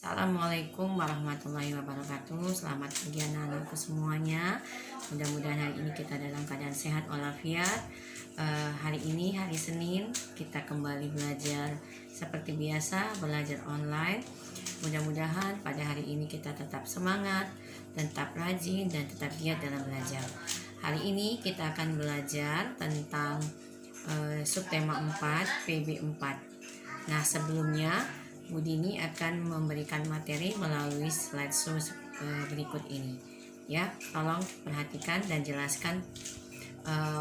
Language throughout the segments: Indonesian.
Assalamualaikum warahmatullahi wabarakatuh. Selamat pagi anak-anakku semuanya. Mudah-mudahan hari ini kita dalam keadaan sehat walafiat. Hari ini hari Senin kita kembali belajar seperti biasa, belajar online. Mudah-mudahan pada hari ini kita tetap semangat, tetap rajin dan tetap giat dalam belajar. Hari ini kita akan belajar tentang subtema 4 PB 4. Nah, sebelumnya Bu Dini akan memberikan materi melalui slideshow berikut ini. Ya, tolong perhatikan dan jelaskan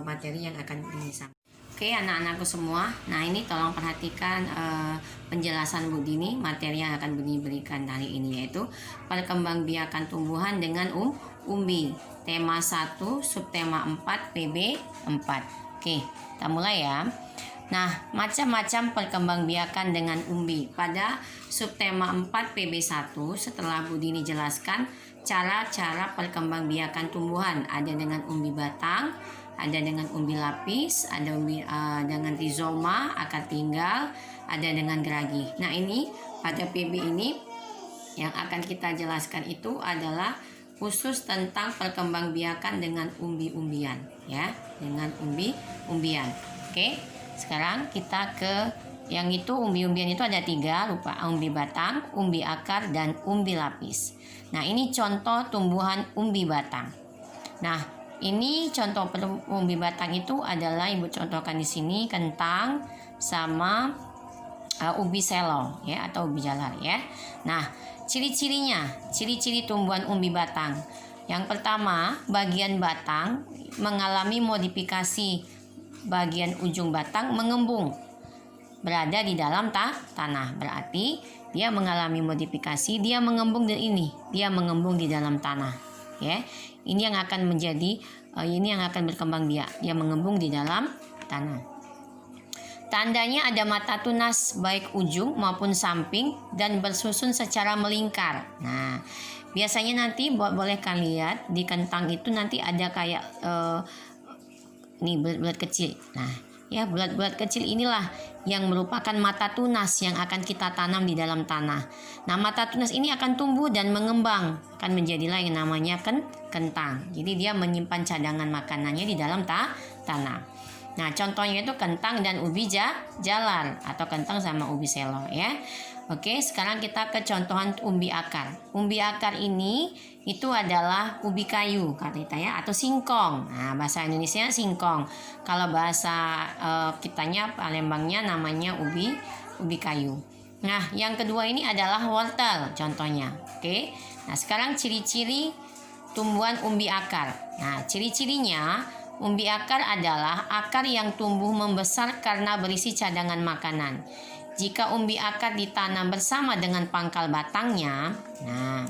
materi yang akan Dini sampaikan. Oke, anak-anakku semua. Nah, ini tolong perhatikan penjelasan Bu Dini, materi yang akan Bu Dini berikan hari ini, yaitu perkembangbiakan tumbuhan dengan umbi. Tema 1, subtema 4 PB 4. Oke, kita mulai ya. Nah, macam-macam perkembangbiakan dengan umbi. Pada subtema 4 PB1, setelah Bu Dini jelaskan cara-cara perkembangbiakan tumbuhan. Ada dengan umbi batang, ada dengan umbi lapis, ada dengan rizoma, akar tinggal, ada dengan geragi. Nah, ini pada PB ini yang akan kita jelaskan itu adalah khusus tentang perkembangbiakan dengan umbi-umbian, ya, dengan umbi-umbian. Oke. Sekarang kita ke yang itu, umbi-umbian itu ada 3, lupa, umbi batang, umbi akar, dan umbi lapis. Nah, ini contoh tumbuhan umbi batang. Nah, ini contoh umbi batang itu adalah Ibu contohkan di sini kentang sama ubi selo, ya, atau ubi jalar, ya. Nah, ciri-ciri tumbuhan umbi batang. Yang pertama, bagian batang mengalami modifikasi. Bagian ujung batang mengembung, berada di dalam tanah. Berarti dia mengalami modifikasi, dia mengembung di dalam tanah, ya. Ini yang akan menjadi ini yang akan berkembang biak, dia mengembung di dalam tanah. Tandanya ada mata tunas baik ujung maupun samping dan bersusun secara melingkar. Nah, biasanya nanti boleh kalian lihat di kentang itu nanti ada kayak nih bulat-bulat kecil. Nah, ya, bulat-bulat kecil inilah yang merupakan mata tunas yang akan kita tanam di dalam tanah. Nah, mata tunas ini akan tumbuh dan mengembang, akan menjadilah yang namanya kentang. Jadi dia menyimpan cadangan makanannya di dalam tanah. Nah, contohnya itu kentang dan ubi jalar atau kentang sama ubi selo, ya. Oke, sekarang kita ke contohan umbi akar. Umbi akar ini itu adalah ubi kayu kita ya, atau singkong. Nah, bahasa Indonesia singkong. Kalau bahasa kitanya Palembangnya namanya ubi kayu. Nah, yang kedua ini adalah wortel contohnya. Oke. Nah, sekarang ciri-ciri tumbuhan umbi akar. Nah, ciri-cirinya umbi akar adalah akar yang tumbuh membesar karena berisi cadangan makanan. Jika umbi akar ditanam bersama dengan pangkal batangnya, nah,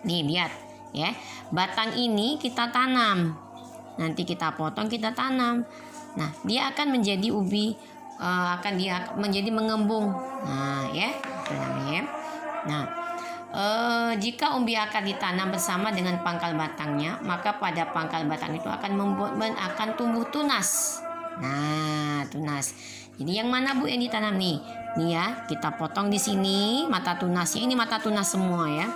nih lihat ya, batang ini kita tanam, nanti kita potong, kita tanam. Nah, dia akan menjadi ubi, dia menjadi mengembung. Nah, ya, itu namanya. Nah, jika umbi akar ditanam bersama dengan pangkal batangnya, maka pada pangkal batang itu akan tumbuh tunas. Nah, tunas. Jadi yang mana Bu yang ditanam nih? Nih ya, kita potong di sini mata tunasnya. Ini mata tunas semua ya.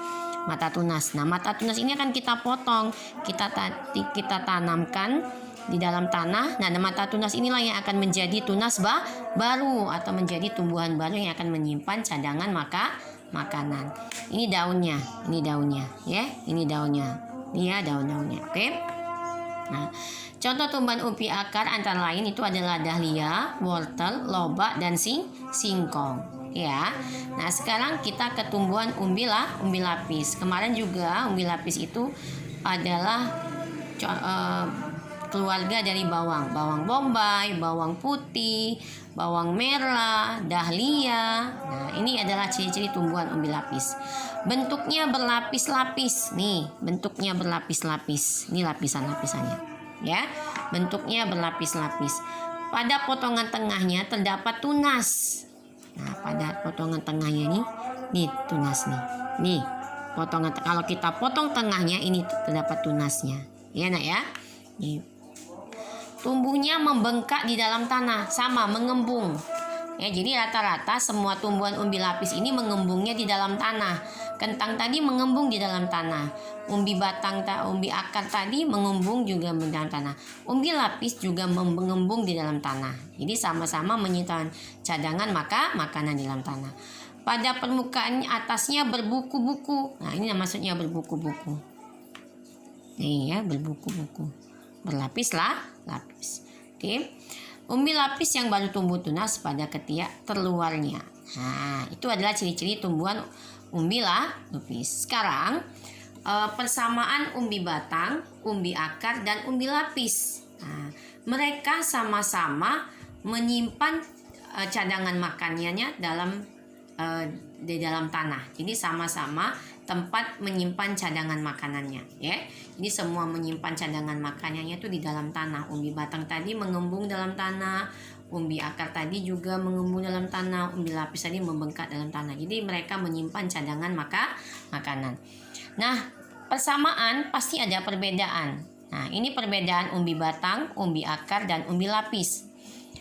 Mata tunas. Nah, mata tunas ini akan kita potong, kita tanamkan di dalam tanah. Nah, mata tunas inilah yang akan menjadi tunas baru atau menjadi tumbuhan baru yang akan menyimpan cadangan makanan. Ini daunnya, ya. Ini daunnya. Ini ya daun-daunnya. Oke. Nah, contoh tumbuhan umbi akar antara lain itu adalah dahlia, wortel, lobak, dan singkong, ya. Nah, sekarang kita ke tumbuhan umbi lapis. Kemarin juga umbi lapis itu adalah keluarga dari bawang bombay, bawang putih, bawang merah, dahlia. Nah, ini adalah ciri-ciri tumbuhan umbi lapis. Bentuknya berlapis-lapis. Nih, bentuknya berlapis-lapis. Ini lapisan-lapisannya, ya. Bentuknya berlapis-lapis. Pada potongan tengahnya terdapat tunas. Nah, pada potongan tengahnya nih tunas nih. Nih, potongan kalau kita potong tengahnya ini terdapat tunasnya. Ya, Nak ya. Nih. Tumbuhnya membengkak di dalam tanah, sama mengembung. Ya, jadi rata-rata semua tumbuhan umbi lapis ini mengembungnya di dalam tanah. Kentang tadi mengembung di dalam tanah. Umbi akar tadi mengembung juga di dalam tanah. Umbi lapis juga mengembung di dalam tanah. Jadi sama-sama menyimpan cadangan makanan di dalam tanah. Pada permukaan atasnya berbuku-buku. Nah, ini maksudnya berbuku-buku. Nih ya, berbuku-buku. Berlapis lapis. Oke. Umbi lapis yang baru tumbuh tunas pada ketiak terluarnya. Nah, itu adalah ciri-ciri tumbuhan umbi lapis. Sekarang persamaan umbi batang, umbi akar, dan umbi lapis. Nah, mereka sama-sama menyimpan cadangan makanannya di dalam tanah. Jadi sama-sama tempat menyimpan cadangan makanannya, ya. Jadi semua menyimpan cadangan makanannya itu di dalam tanah. Umbi batang tadi mengembung dalam tanah, umbi akar tadi juga mengembung dalam tanah, umbi lapis tadi membengkak dalam tanah. Jadi mereka menyimpan cadangan makanan. Nah, persamaan pasti ada perbedaan. Nah, ini perbedaan umbi batang, umbi akar, dan umbi lapis.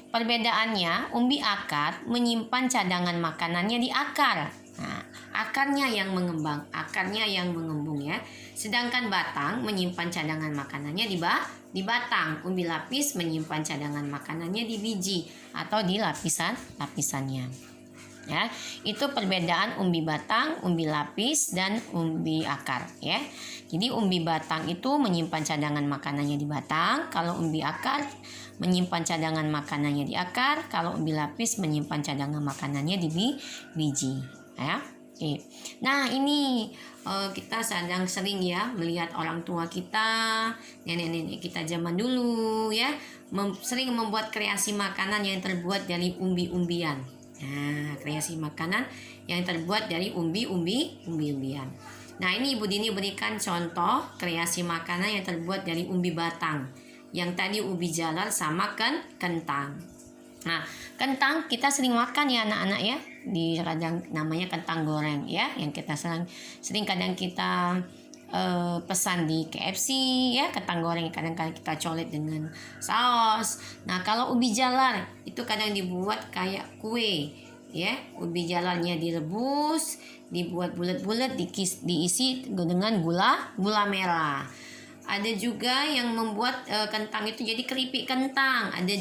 Perbedaannya, umbi akar menyimpan cadangan makanannya di akar. Nah, akarnya yang mengembang, akarnya yang mengembung ya. Sedangkan batang menyimpan cadangan makanannya di batang. Umbi lapis menyimpan cadangan makanannya di biji atau di lapisannya. Ya, itu perbedaan umbi batang, umbi lapis, dan umbi akar ya. Jadi umbi batang itu menyimpan cadangan makanannya di batang, kalau umbi akar menyimpan cadangan makanannya di akar, kalau umbi lapis menyimpan cadangan makanannya di biji ya. Oke. Nah, ini kita sering ya melihat orang tua kita, nenek-nenek kita zaman dulu ya, sering membuat kreasi makanan yang terbuat dari umbi-umbian. Nah, kreasi makanan yang terbuat dari umbi-umbian. Nah, ini Ibu Dini berikan contoh kreasi makanan yang terbuat dari umbi batang. Yang tadi ubi jalar sama kentang. Nah, kentang kita sering makan ya anak-anak ya. Di kadang namanya kentang goreng ya, yang kita sering kadang kita pesan di KFC ya, kentang goreng kadang-kadang kita colet dengan saus. Nah, kalau ubi jalar itu kadang dibuat kayak kue ya, ubi jalarnya direbus, dibuat bulat-bulat, diisi dengan gula merah. Ada juga yang membuat kentang itu jadi keripik kentang, ada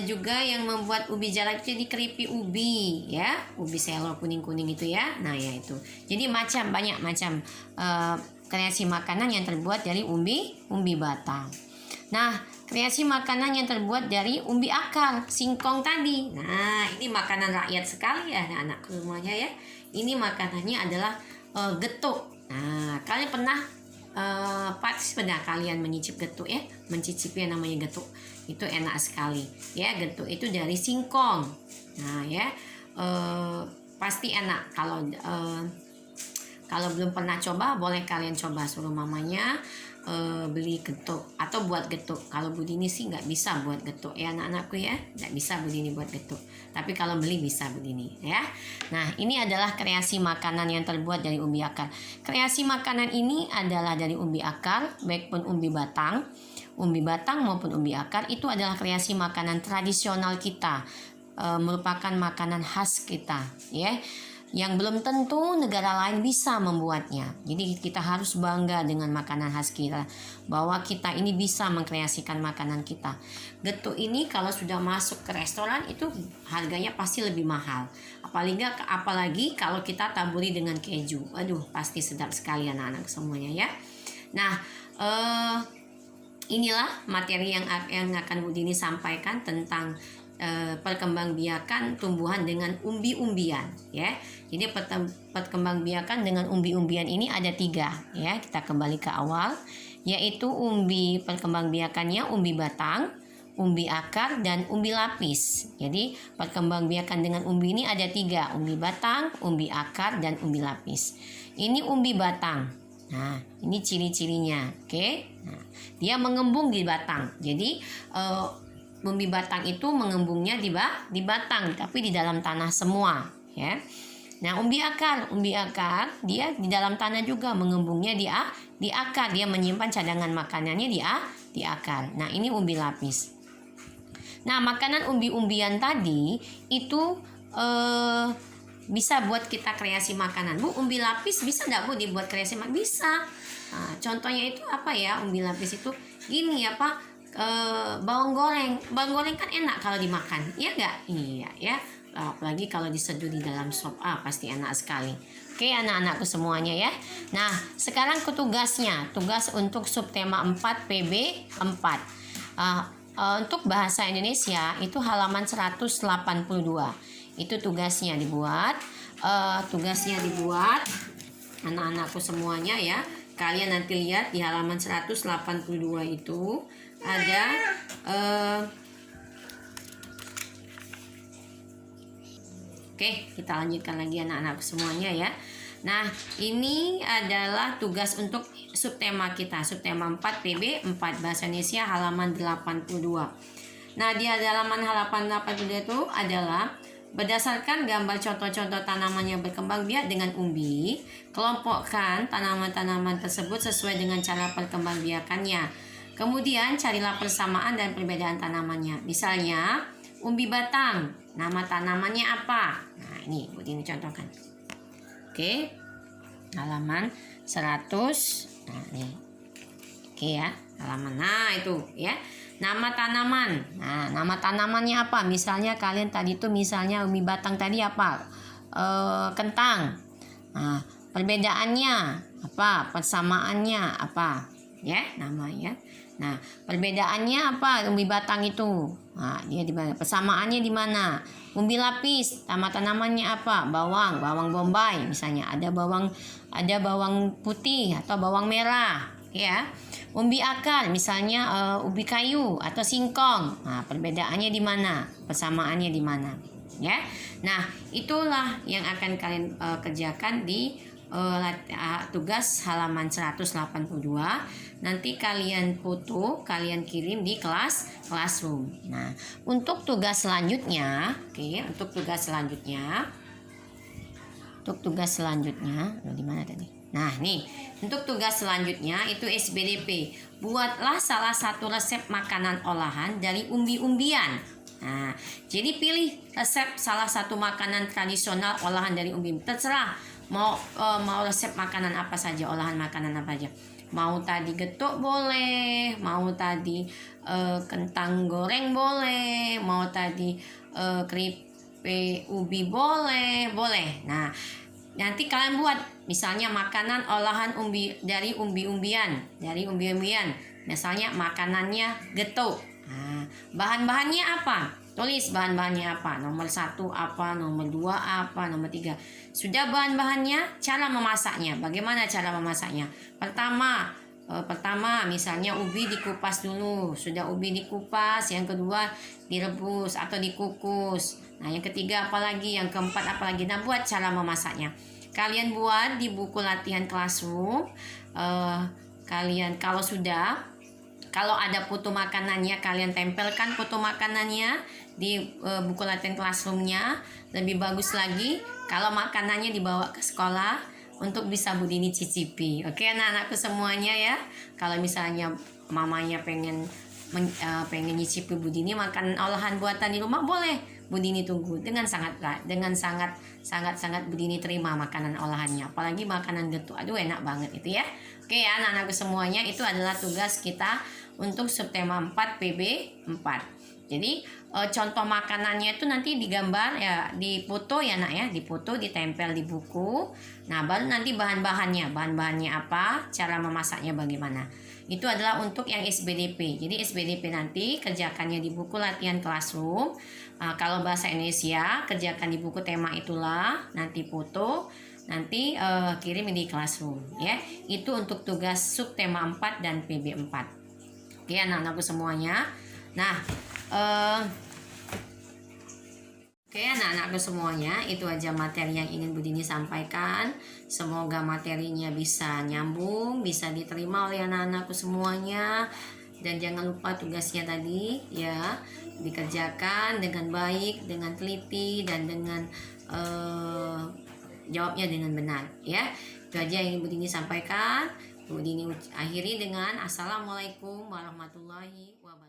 juga yang membuat ubi jalar itu jadi keripik ubi ya, ubi selo kuning-kuning itu ya. Nah, ya itu. Jadi banyak macam kreasi makanan yang terbuat dari umbi batang. Nah, kreasi makanan yang terbuat dari umbi akar, singkong tadi. Nah, ini makanan rakyat sekali ya anak-anak semuanya ya. Ini makanannya adalah getuk. Nah, kalian pasti pernah kalian mencicip getuk ya, mencicipi yang namanya getuk. Itu enak sekali ya. Getuk itu dari singkong. Nah ya, pasti enak. Kalau belum pernah coba, boleh kalian coba, suruh mamanya beli getuk atau buat getuk. Kalau Bu Dini sih nggak bisa buat getuk ya anak-anakku ya, nggak bisa Bu Dini buat getuk. Tapi kalau beli bisa Bu Dini ya. Nah, ini adalah kreasi makanan yang terbuat dari umbi akar. Kreasi makanan ini adalah dari umbi akar, baik pun umbi batang maupun umbi akar. Itu adalah kreasi makanan tradisional kita, merupakan makanan khas kita ya, yang belum tentu negara lain bisa membuatnya. Jadi kita harus bangga dengan makanan khas kita, bahwa kita ini bisa mengkreasikan makanan kita. Getuk ini kalau sudah masuk ke restoran itu harganya pasti lebih mahal, apalagi kalau kita taburi dengan keju. Aduh, pasti sedap sekali anak-anak semuanya ya. Nah, inilah materi yang akan Bu Dini sampaikan tentang perkembangbiakan tumbuhan dengan umbi-umbian ya. Jadi perkembangbiakan dengan umbi-umbian ini ada 3 ya. Kita kembali ke awal, yaitu perkembangbiakannya umbi batang, umbi akar, dan umbi lapis. Jadi perkembangbiakan dengan umbi ini ada 3, umbi batang, umbi akar, dan umbi lapis. Ini umbi batang. Nah, ini ciri-cirinya. Oke. Nah, dia mengembung di batang. Jadi umbi batang itu mengembungnya di batang, tapi di dalam tanah semua ya. Nah, umbi akar dia di dalam tanah juga, mengembungnya di akar, dia menyimpan cadangan makanannya di akar. Nah, ini umbi lapis. Nah, makanan umbi-umbian tadi itu bisa buat kita kreasi makanan. Bu, umbi lapis bisa nggak Bu dibuat kreasi makanan? Bisa. Nah, contohnya itu apa ya? Umbi lapis itu gini ya Pak, bawang goreng kan enak kalau dimakan, iya nggak? Iya ya, apalagi kalau diseduh di dalam sop, pasti enak sekali. Oke anak-anakku semuanya ya. Nah sekarang ke tugasnya, tugas untuk subtema 4 PB 4. Untuk bahasa Indonesia itu halaman 182. Itu tugasnya dibuat. Anak-anakku semuanya ya. Kalian nanti lihat di halaman 182 itu ada Oke, kita lanjutkan lagi anak-anak semuanya ya. Nah, ini adalah tugas untuk subtema kita, subtema 4 PB 4 Bahasa Indonesia halaman 82. Nah, di halaman 82 itu adalah berdasarkan gambar contoh-contoh tanaman yang berkembang biak dengan umbi, kelompokkan tanaman-tanaman tersebut sesuai dengan cara perkembangbiakannya. Kemudian carilah persamaan dan perbedaan tanamannya. Misalnya, umbi batang, nama tanamannya apa? Nah, ini Bu Dini contohkan. Oke. Halaman 100. Nah, nih. Oke ya, halaman. Nah, itu ya. Nama tanaman. Nah, nama tanamannya apa? Misalnya kalian tadi tuh misalnya umbi batang tadi apa? Kentang. Nah, perbedaannya apa? Persamaannya apa? Ya, namanya. Nah, perbedaannya apa umbi batang itu? Nah, dia di mana? Persamaannya di mana? Umbi lapis, nama tanamannya apa? Bawang bombay misalnya. Ada bawang putih atau bawang merah, ya. Umbi akar misalnya ubi kayu atau singkong. Nah, perbedaannya di mana? Persamaannya di mana? Ya. Nah, itulah yang akan kalian kerjakan di tugas halaman 182. Nanti kalian foto, kalian kirim di classroom. Nah, untuk tugas selanjutnya, untuk tugas selanjutnya, di mana tadi? Nah, nih, untuk tugas selanjutnya itu SBDP. Buatlah salah satu resep makanan olahan dari umbi-umbian. Nah, jadi pilih resep salah satu makanan tradisional olahan dari umbi. Terserah mau resep makanan apa saja, olahan makanan apa aja. Mau tadi getuk boleh, mau tadi kentang goreng boleh, mau tadi keripik ubi boleh. Nah, nanti kalian buat misalnya makanan olahan dari umbi-umbian. Misalnya makanannya getuk. Nah, bahan-bahannya apa? Tulis bahan-bahannya apa. Nomor 1 apa, nomor 2 apa, nomor 3. Sudah bahan-bahannya, cara memasaknya. Bagaimana cara memasaknya? Pertama misalnya ubi dikupas dulu. Sudah ubi dikupas, yang kedua direbus atau dikukus. Nah, yang ketiga apalagi, yang keempat apalagi. Nah, buat cara memasaknya. Kalian buat di buku latihan classroom. Kalau ada foto makanannya, kalian tempelkan foto makanannya di buku latihan classroomnya. Lebih bagus lagi kalau makanannya dibawa ke sekolah untuk bisa Bu Dini cicipi. Oke anak-anakku semuanya ya. Kalau misalnya mamanya pengen nyicipi Bu Dini makan olahan buatan di rumah, boleh. Bu Dini tunggu dengan sangat Bu Dini terima makanan olahannya. Apalagi makanan getuk. Aduh enak banget itu ya. Oke ya anak-anakku semuanya, itu adalah tugas kita untuk subtema 4 PB 4. Jadi contoh makanannya itu nanti digambar ya, dipoto ya nak ya, dipoto, ditempel di buku. Nah baru nanti bahan-bahannya apa, cara memasaknya bagaimana. Itu adalah untuk yang SBDP. Jadi SBDP nanti kerjakannya di buku latihan classroom. Kalau bahasa Indonesia kerjakan di buku tema itulah, nanti foto, nanti kirim di classroom ya. Itu untuk tugas subtema 4 dan PB 4. Oke anak-anakku semuanya. Nah, oke anak-anakku semuanya, itu aja materi yang ingin Bu Dini sampaikan. Semoga materinya bisa nyambung, bisa diterima oleh anak-anakku semuanya. Dan jangan lupa tugasnya tadi ya, dikerjakan dengan baik, dengan teliti, dan dengan jawabnya dengan benar ya. Itu aja yang Bu Dini sampaikan. Bu Dini akhiri dengan Assalamualaikum warahmatullahi wabarakatuh.